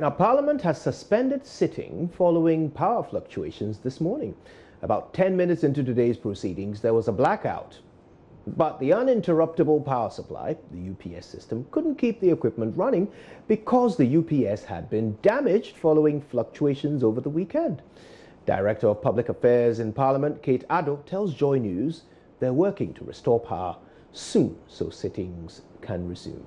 Now, Parliament has suspended sitting following power fluctuations this morning. About 10 minutes into today's proceedings, there was a blackout. But the uninterruptible power supply, the UPS system, couldn't keep the equipment running because the UPS had been damaged following fluctuations over the weekend. Director of Public Affairs in Parliament, Kate Addo, tells Joy News they're working to restore power soon so sittings can resume.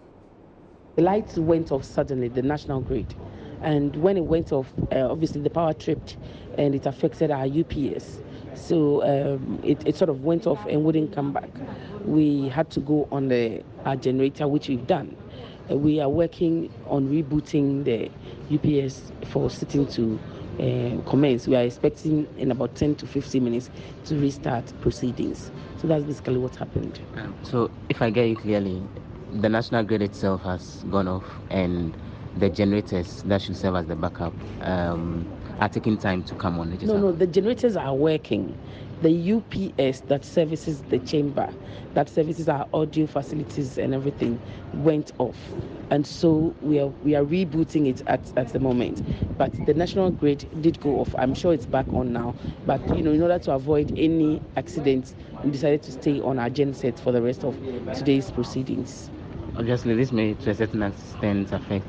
The lights went off suddenly, the national grid. And when it went off, obviously the power tripped and it affected our UPS. So it sort of went off and wouldn't come back. We had to go on our generator, which we've done. We are working on rebooting the UPS for sitting to commence. We are expecting in about 10 to 15 minutes to restart proceedings. So that's basically what happened. So if I get you clearly, the national grid itself has gone off and the generators that should serve as the backup are taking time to come on. No, the generators are working. The UPS that services the chamber, that services our audio facilities and everything, went off. And so we are rebooting it at the moment. But the national grid did go off. I'm sure it's back on now. But in order to avoid any accidents, we decided to stay on our genset for the rest of today's proceedings. Obviously, this may to a certain extent affect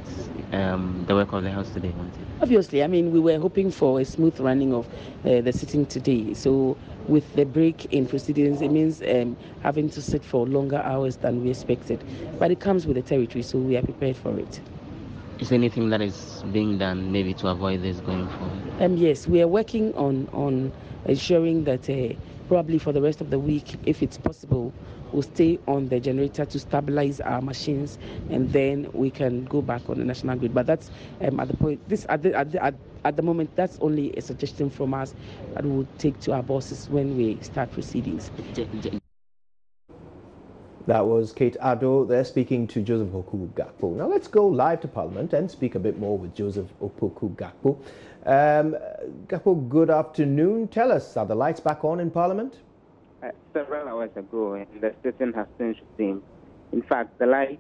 the work of the House today, won't it? Obviously, I mean, we were hoping for a smooth running of the sitting today. So with the break in proceedings, it means having to sit for longer hours than we expected. But it comes with the territory, so we are prepared for it. Is there anything that is being done maybe to avoid this going forward? Yes, we are working on ensuring that probably for the rest of the week, if it's possible, we'll stay on the generator to stabilize our machines, and then we can go back on the national grid. But that's at the point. At the moment, that's only a suggestion from us that we'll take to our bosses when we start proceedings. That was Kate Addo there speaking to Joseph Opoku Gakpo. Now let's go live to Parliament and speak a bit more with Joseph Opoku Gakpo. Gakpo, good afternoon. Tell us, are the lights back on in Parliament? Several hours ago, and the sitting has since resumed. In fact, the light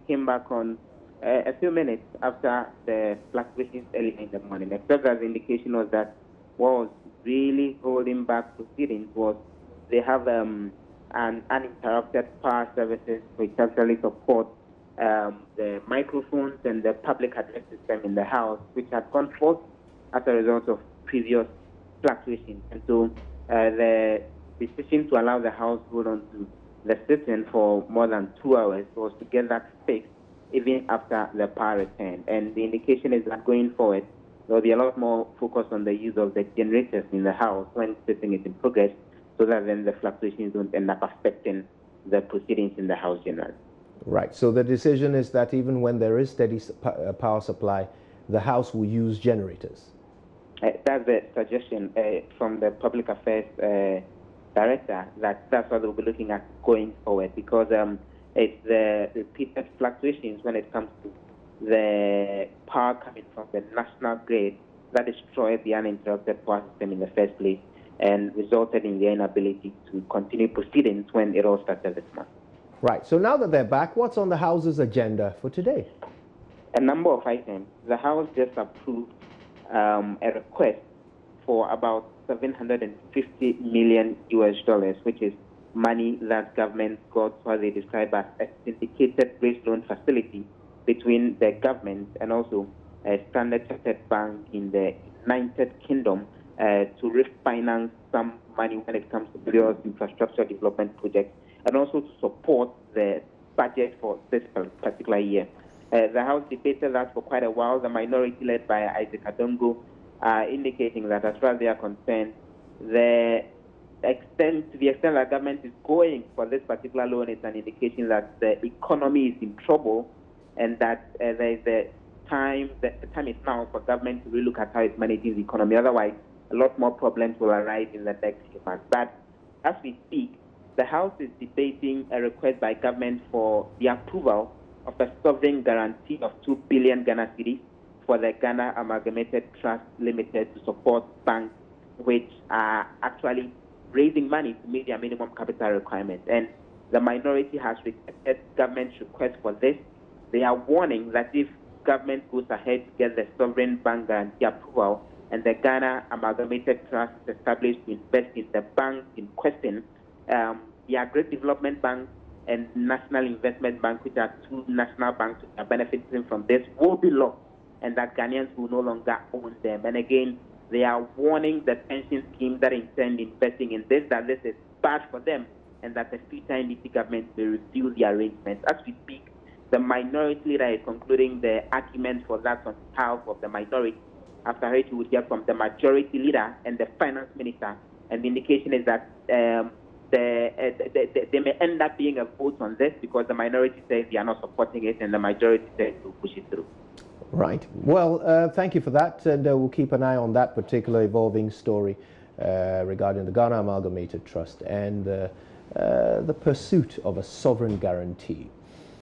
came back on a few minutes after the fluctuations early in the morning, except that the indication was that what was really holding back proceedings was they have an uninterrupted power services which actually support the microphones and the public address system in the House, which had gone forth as a result of previous fluctuations. And so the decision to allow the House hold on to the sitting for more than 2 hours was to get that fixed even after the power return. And the indication is that going forward, there will be a lot more focus on the use of the generators in the House when sitting is in progress, so that then the fluctuations don't end up affecting the proceedings in the House generally. Right. So the decision is that even when there is steady power supply, the House will use generators. That's the suggestion from the Public Affairs Director, that's what we'll be looking at going forward, because it's the repeated fluctuations when it comes to the power coming from the national grid that destroyed the uninterrupted power system in the first place and resulted in the inability to continue proceedings when it all started this month. Right. So now that they're back, what's on the House's agenda for today? A number of items. The House just approved a request for about $750 million US, which is money that government got what they describe as a syndicated bridge loan facility between the government and also a Standard Chartered Bank in the United Kingdom to refinance some money when it comes to various infrastructure development projects and also to support the budget for this particular year. The House debated that for quite a while. The minority, led by Isaac Adongo, indicating that as far as they are concerned, the extent that government is going for this particular loan is an indication that the economy is in trouble and that there is the time is now for government to relook at how it's managing the economy. Otherwise, a lot more problems will arise in the next few months. But as we speak, the House is debating a request by government for the approval of a sovereign guarantee of 2 billion Ghana cedis for the Ghana Amalgamated Trust Limited to support banks which are actually raising money to meet their minimum capital requirements. And the minority has rejected government's request for this. They are warning that if government goes ahead to get the sovereign bank guarantee approval, and the Ghana Amalgamated Trust is established to invest in the bank in question, the Agri Development Bank and National Investment Bank, which are two national banks which are benefiting from this, will be locked, and that Ghanaians will no longer own them. And again, they are warning the pension scheme that intend investing in this, that this is bad for them, and that the future NDC government may review the arrangements. As we speak, the minority leader is concluding the argument for that on behalf of the minority, after which we would hear from the majority leader and the finance minister, and the indication is that they may end up being a vote on this because the minority says they are not supporting it and the majority says to push it through. Right. Well, thank you for that, and we'll keep an eye on that particular evolving story regarding the Ghana Amalgamated Trust and the pursuit of a sovereign guarantee.